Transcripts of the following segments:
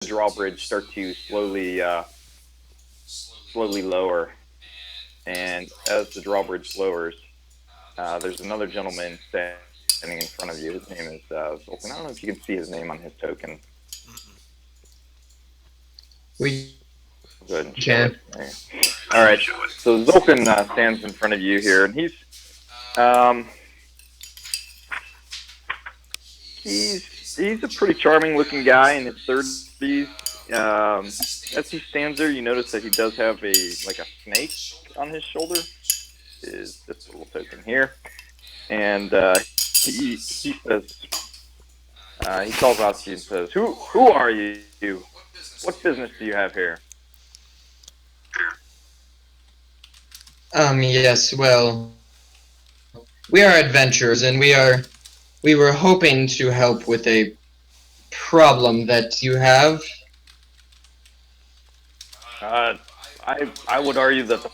drawbridge start to slowly lower, and as the drawbridge lowers, there's another gentleman standing in front of you. His name is Vulcan. I don't know if you can see his name on his token. We Go ahead and show it. can. There. All right. So Zulkin stands in front of you here, and um, he's a pretty charming looking guy in his 30s. As he stands there, you notice that he does have a snake on his shoulder. Is this little token here, and he says he calls out to you and says, "Who are you? What business do you have here?" Yes, well, we are adventurers, and we were hoping to help with a problem that you have. Uh, I would argue that the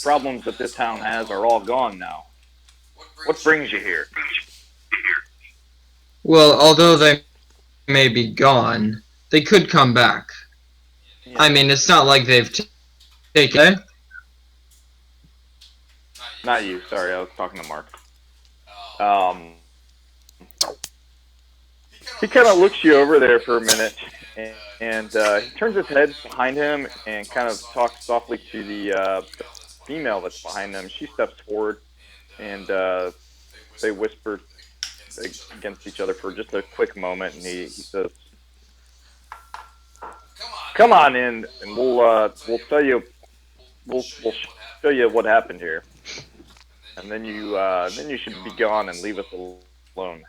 problems that this town has are all gone now. What brings you here? Well, although they may be gone, they could come back. I mean, Yeah, it's not like they've taken it. not you. Sorry, I was talking to Mark. Um, he kind of looks you over there for a minute, and he turns his head behind him and kind of talks softly to the female that's behind him. She steps forward, and they whisper against each other for just a quick moment, and he says, "Come on in, and we'll tell you we'll show you what happened here, and then you should be gone and leave us alone."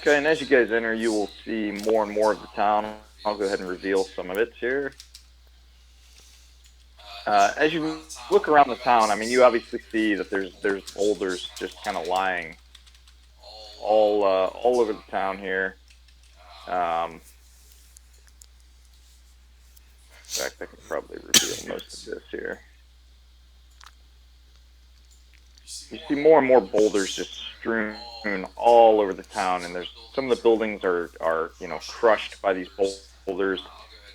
Okay, and as you guys enter, you will see more and more of the town. I'll go ahead and reveal some of it here. As you look around the town, I mean, you obviously see that there's boulders just kind of lying all over the town here. Um, in fact, I can probably reveal most of this here. You see more and more boulders just strewn all over the town, and there's some of the buildings are crushed by these boulders.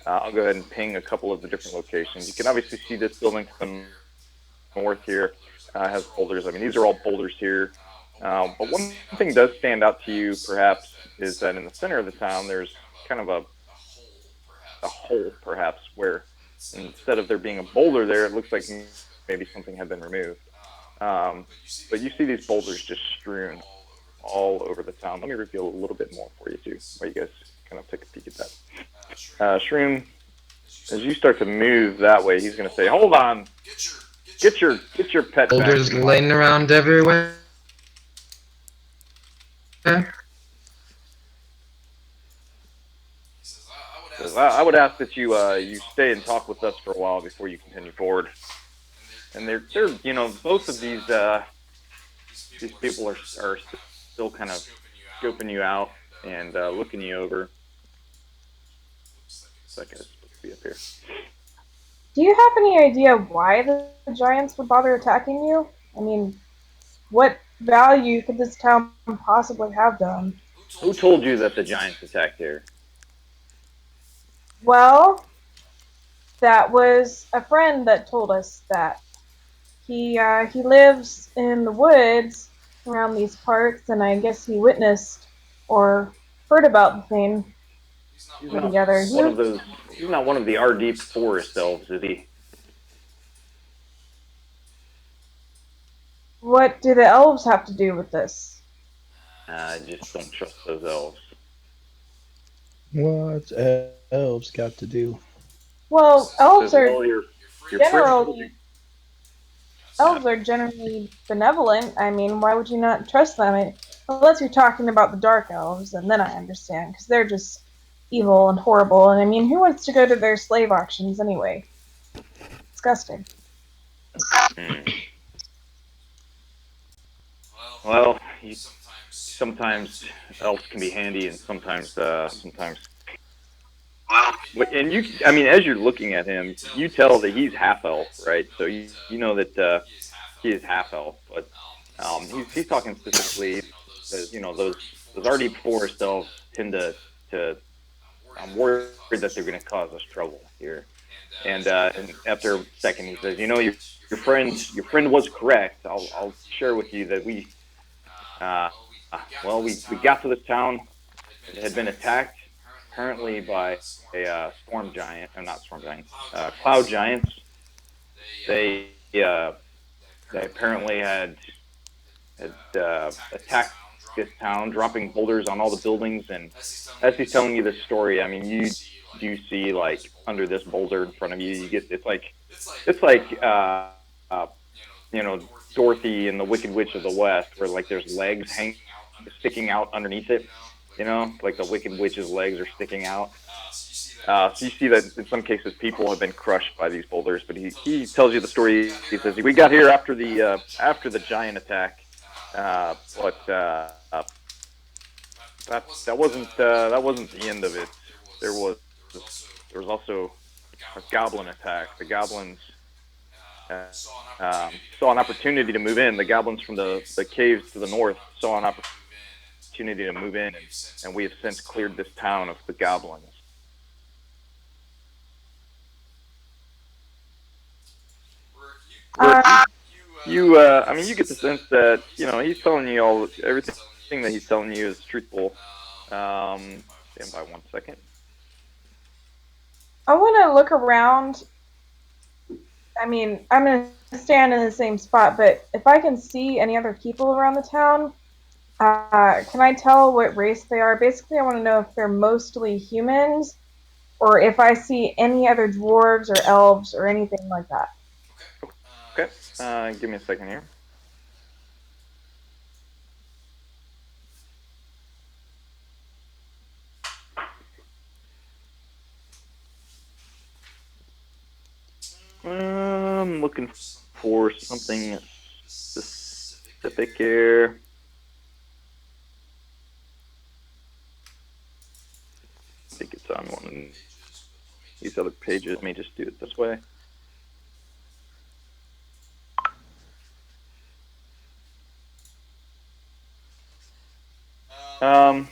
I'll go ahead and ping a couple of the different locations. You can obviously see this building to the north here has boulders. I mean, these are all boulders here. But one thing does stand out to you, perhaps, is that in the center of the town, there's kind of a hole, perhaps, where instead of there being a boulder there, it looks like maybe something had been removed. But you see these boulders just strewn all over the town. Let me reveal a little bit more for you too, while you guys kind of take a peek at that. Shroom, as you start to move that way, he's going to say, "Hold on, get your pet back Boulders from the line." laying around everywhere. So I would ask that you stay and talk with us for a while before you continue forward. And they're both of these people are still kind of scoping you out and looking you over. Looks like it's supposed to be up here. Do you have any idea why the giants would bother attacking you? I mean, what value could this town possibly have done? Who told you that the giants attacked here? Well, that was a friend that told us that. He lives in the woods around these parts, and I guess he witnessed or heard about the thing He's not altogether. one of those. He's not one of the our deep forest elves, is he? What do the elves have to do with this? I just don't trust those elves. What's elves got to do? Well, elves Says, are well, your friend told you. generally benevolent. I mean, why would you not trust them? Unless you're talking about the dark elves, and then I understand, because they're just evil and horrible. And I mean, who wants to go to their slave auctions anyway? Disgusting. Hmm. Well, sometimes elves can be handy, and sometimes And I mean, as you're looking at him, you tell that he's half elf, right? So you know that he is half elf, but he's talking specifically that those already forest elves tend to I'm worried that they're going to cause us trouble here. And after a second, he says, your friend was correct. I'll share with you that we got to this town. It had been attacked apparently by a storm giant, or not storm giants, cloud giants. They they apparently had attacked this town, dropping boulders on all the buildings. And as he's telling you this story, I mean, you do see like under this boulder in front of you, you get it's like Dorothy in the Wicked Witch of the West, where like there's legs sticking out underneath it. Like the Wicked Witch's legs are sticking out. So you see that in some cases people have been crushed by these boulders. But he tells you the story. He says we got here after the giant attack, but that wasn't the end of it. There was there was also a goblin attack. The goblins saw an opportunity to move in. The goblins from the caves to the north saw an opportunity to move in, and we have since cleared this town of the goblins. Rick, Uh, I mean, you get the sense that he's telling you everything that he's telling you is truthful. Stand by 1 second. I want to look around. I mean, I'm going to stand in the same spot, but if I can see any other people around the town, can I tell what race they are? Basically, I want to know if they're mostly humans or if I see any other dwarves or elves or anything like that. Okay, give me a second here. I'm looking for something specific here. I think it's on one of these other pages. Let me just do it this way. All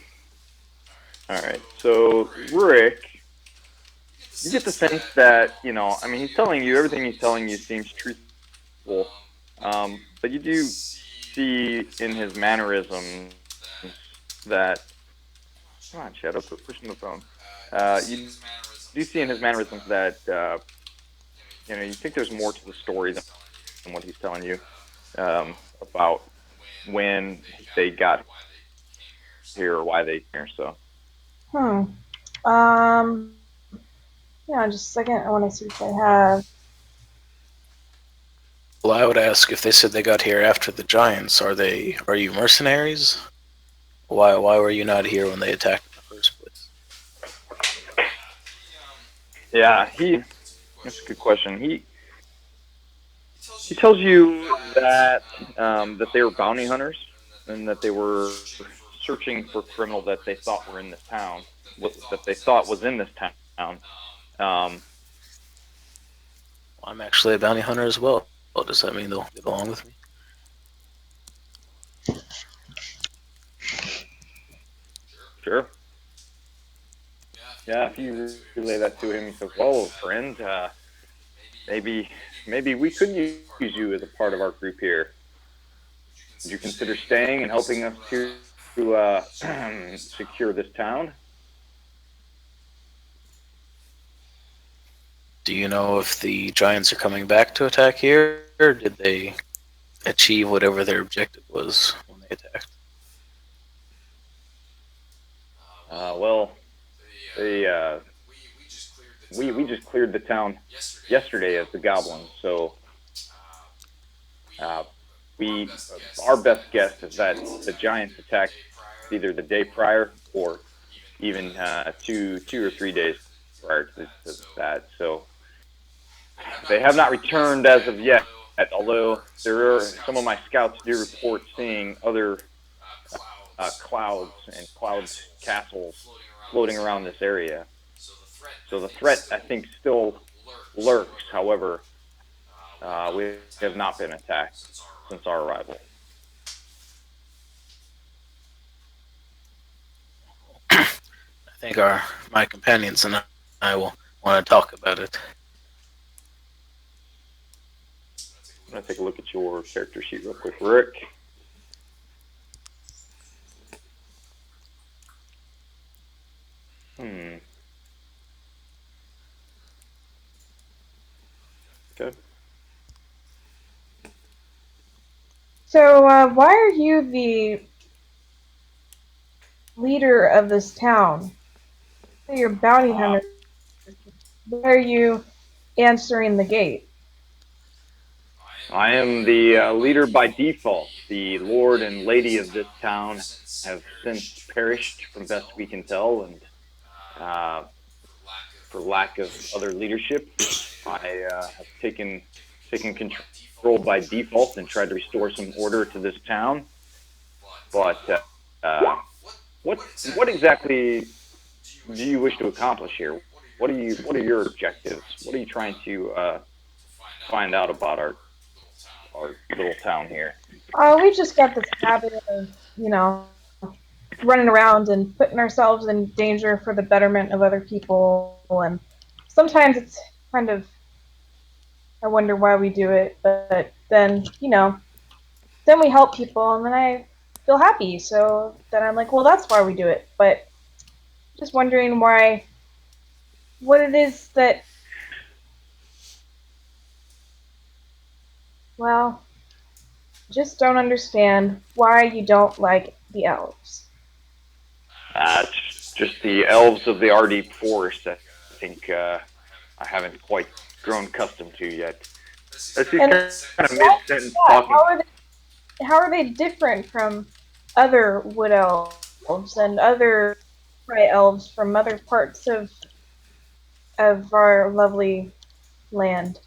right. So Rick, you get the sense that I mean, he's telling you everything he's telling you seems truthful, but you do see in his mannerisms that come on, Shadow, quit pushing the phone. You do see in his mannerisms that you think there's more to the story than what he's telling you about when they got here or why they came here. So. Um, yeah, just a second. I want to see if I have. Well, I would ask if they said they got here after the giants. Are you mercenaries? Why were you not here when they attacked in the first place? Yeah, that's a good question. He tells you that they were bounty hunters and that they were searching for criminal that they thought were in this town, that they thought was in this town. I'm actually a bounty hunter as well. Does that mean they'll get along with me? Sure. Yeah, if you relay that to him, he says, "Well, friend, maybe we could use you as a part of our group here. Would you consider staying and helping us to secure this town?" Do you know if the giants are coming back to attack here, or did they achieve whatever their objective was when they attacked? Well, we just cleared the town yesterday of the goblins, so we our best guess is that the giants attacked either the day prior or even 2 or 3 days prior to that. So they have not returned as of yet. Although some of my scouts do report seeing other clouds and cloud castles floating around this area. So the threat, I think, still lurks. However, we have not been attacked since our arrival. I think my companions and I will want to talk about it. I'm gonna take a look at your character sheet real quick, Rick. Hmm. Okay. So, why are you the leader of this town? So you're bounty hunter. Why are you answering the gate? I am the leader by default. The lord and lady of this town have since perished, from best we can tell, and uh, for lack of other leadership, I have taken control by default and tried to restore some order to this town. But what exactly do you wish to accomplish here? What are your objectives? What are you trying to find out about our little town here? We just got this habit of, running around and putting ourselves in danger for the betterment of other people. And sometimes it's kind of, I wonder why we do it. But then, then we help people and then I feel happy. So then I'm like, well, that's why we do it. But just wondering what it is that, well, just don't understand why you don't like the elves. It's just the elves of the Ardeep Forest. I think I haven't quite grown accustomed to yet. As he's And kind of mid-sentence talking. how are they different from other wood elves and other prey elves from other parts of our lovely land?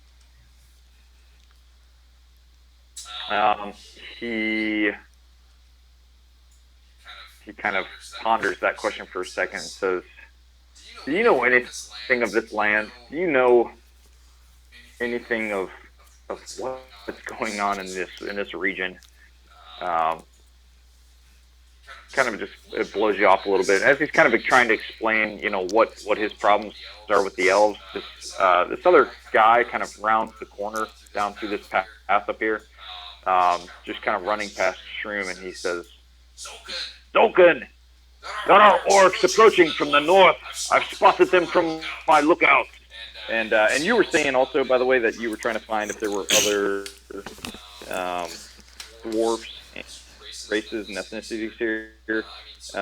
Um, he he kind of ponders that question for a second and says, "Do you know anything of this land? Do you know anything of what's going on in this region?" Um, kind of just it blows you off a little bit as he's kind of trying to explain, what his problems are with the elves. This other guy kind of rounds the corner down through this path up here, just kind of running past Shroom, and he says, "Dolken, there are orcs approaching from the north. I've spotted them from my lookout." And you were saying also, by the way, that you were trying to find if there were other um, dwarfs, races, and ethnicities here. So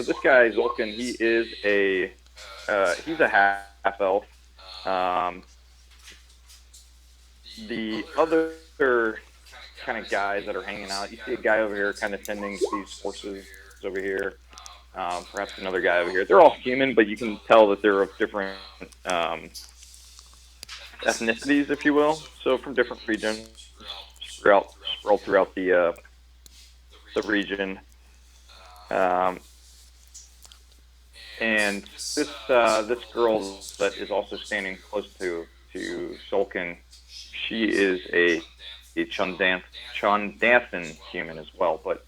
this guy Zolkin, he's a half elf. Um, the other kind of guys that are hanging out, you see a guy over here kind of tending these horses over here. Perhaps another guy over here. They're all human, but you can tell that they're of different ethnicities, if you will. So from different regions, sprawled throughout the region. Um, and this girl that is also standing close to Shulkin, she is a Chondathan human as well. But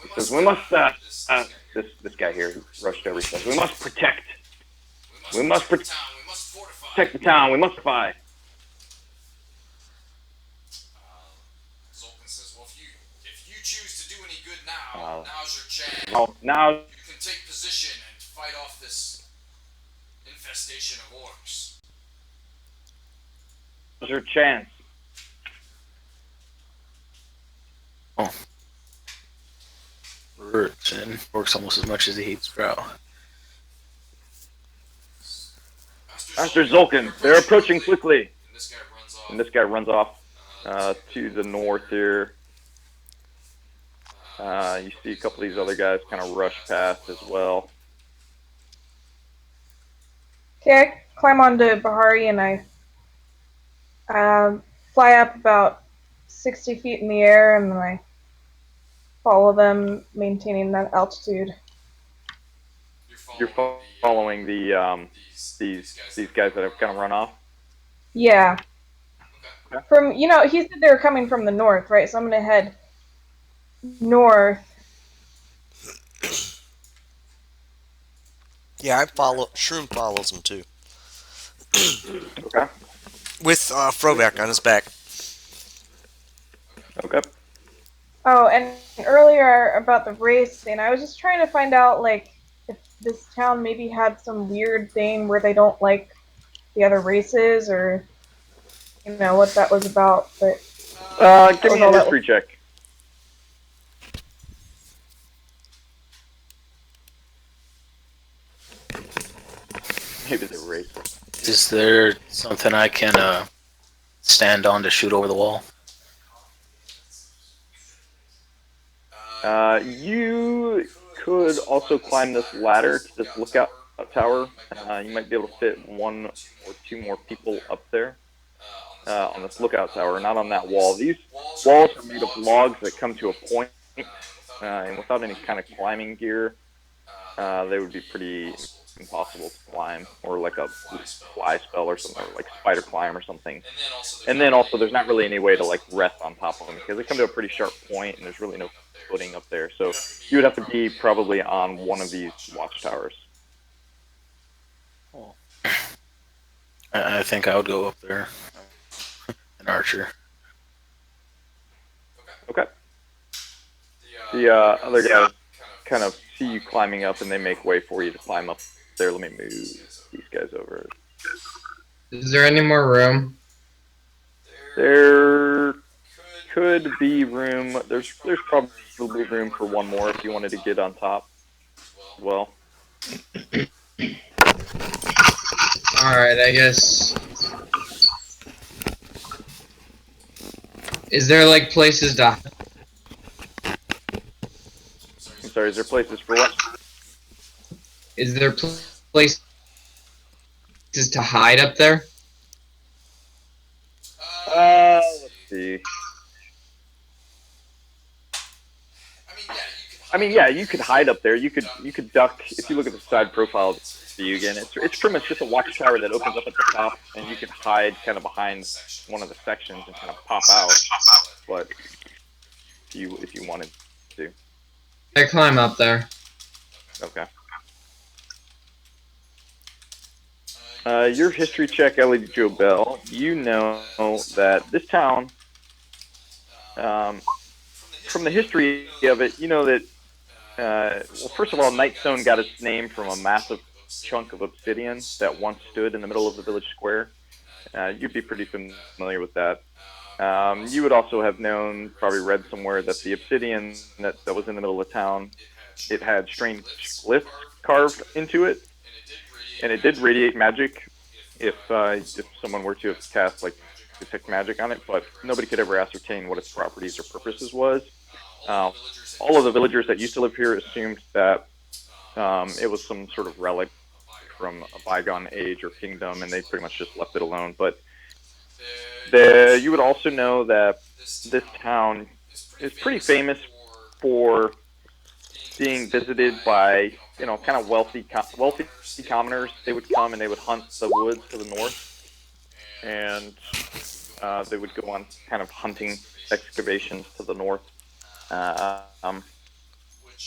he says we must this guy here who rushed over says we must protect the town. We must fortify. Well, now You can take position and fight off this infestation of orcs. is your chance. Oh. And works almost as much as he hates Drow. Master Zolkin, they're approaching quickly. And this guy runs off. To the north here. You see a couple of these other guys kind of rush past as well. Okay, I climb onto Bahari and I fly up about 60 feet in the air and then I follow them, maintaining that altitude. following these guys that have kind of run off. Yeah. Okay. From he said they were coming from the north, right? So I'm gonna head north. Yeah, I follow. Shroom follows him too, Okay. with Frovac on his back. Okay. Oh, and earlier about the race thing, I was just trying to find out like if this town maybe had some weird thing where they don't like the other races, or what that was about. But that Give was me a all that was. history check. Maybe they're racist. Is there something I can stand on to shoot over the wall? You could also climb this ladder to this lookout tower. You might be able to fit one or two more people up there on this lookout tower, not on that wall. These walls are made of logs that come to a point, and without any kind of climbing gear, they would be pretty impossible to climb, or like a fly spell or something, or like spider climb or something. And then also, there's not really any way to like rest on top of them because they come to a pretty sharp point, and there's really no footing up there. So you would have to be probably on one of these watchtowers. I think I would go up there. An archer. Okay. The other guys kind of see you climbing up, and they make way for you to climb up there. Let me move these guys over. Is there any more room? There could be room. There's probably room for one more if you wanted to get on top as well. Alright, I guess. Is there like places to. I'm sorry, is there places for what? Is there places to hide up there? Let's see. I mean, yeah, you could hide up there. You could duck. If you look at the side profile view again, it's pretty much just a watchtower that opens up at the top, and you could hide kind of behind one of the sections and kind of pop out. But if you wanted to. I climb up there. Okay. Your history check, Ellie Joe Bell. You know that this town, from the history of it, you know that. Well, first of all, Nightstone got its name from a massive chunk of obsidian that once stood in the middle of the village square. You'd be pretty familiar with that. You would also have known, probably read somewhere, that the obsidian that was in the middle of town, it had strange glyphs carved into it, and it did radiate magic if someone were to have cast like detect magic on it, but nobody could ever ascertain what its properties or purposes was. All of the villagers that used to live here assumed that it was some sort of relic from a bygone age or kingdom, and they pretty much just left it alone. But you would also know that this town is pretty famous for being visited by kind of wealthy commoners. They would come and they would hunt the woods to the north, and they would go on kind of hunting excavations to the north.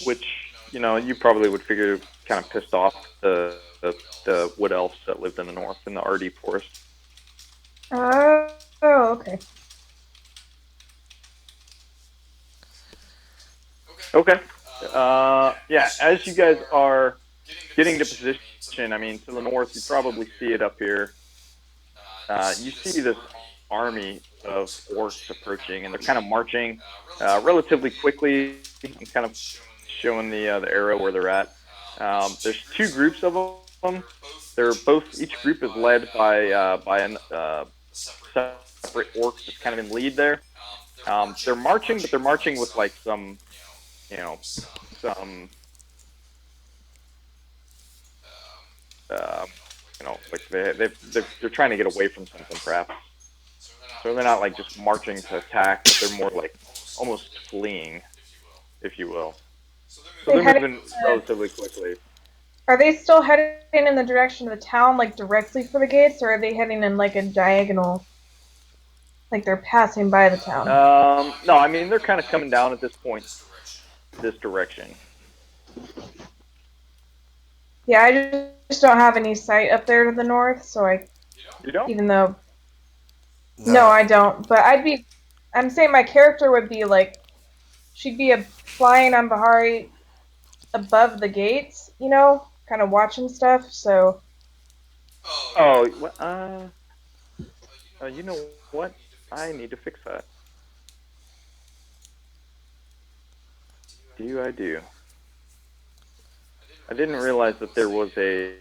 Which you probably would figure kind of pissed off the wood elves that lived in the north in the RD forest. Oh, okay. Okay. Yeah, as you guys are getting to position, I mean, to the north, you probably see it up here. You see this army of orcs approaching, and they're kind of marching relatively quickly, and kind of showing the arrow where they're at. There's two groups of them. Each group is led by a separate orc that's kind of in lead there. They're marching, but they're marching with like some like they're trying to get away from something perhaps. So they're not like just marching to attack, but they're more like almost fleeing, if you will. So they're moving relatively quickly. Are they still heading in the direction of the town, like directly for the gates, or are they heading in like a diagonal, like they're passing by the town? No, I mean they're kind of coming down at this point, this direction. Yeah, I just don't have any sight up there to the north, so You don't? even though no, I don't. But I'm saying my character would be like, she'd be flying on Bahari above the gates, kind of watching stuff. So Oh, you know what? I need to fix that. I do. I didn't realize that there was a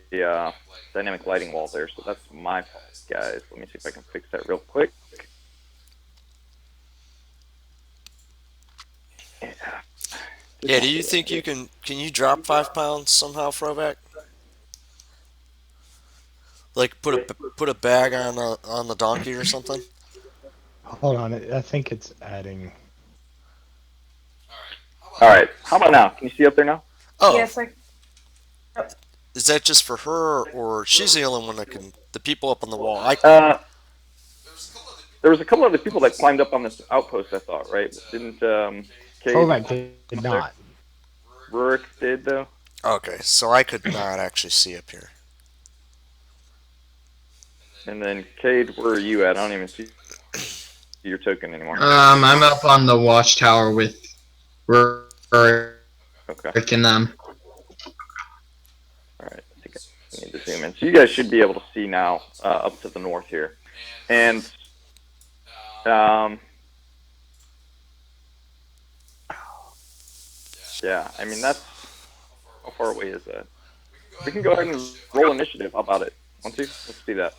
dynamic lighting wall there, so that's my fault, guys. Let me see if I can fix that real quick. Yeah, do you think you can you drop 5 pounds somehow, Frovac? Like put a bag on the donkey or something? Hold on, I think it's adding. All right, how about now? Can you see up there now? Oh, yes, is that just for her, or she's the only one that can? The people up on the wall. There was a couple other people that climbed up on this outpost. I thought, right? Didn't Cade Frovac did not. Rurik did though? Okay, so I could not actually see up here. And then Cade, where are you at? I don't even see your token anymore. I'm up on the watchtower with Rick Okay. and them. All right. I think I need to zoom in. So you guys should be able to see now up to the north here, and yeah. I mean that's how far away is that? We can go ahead and roll initiative. How about it? Want to? Let's do that.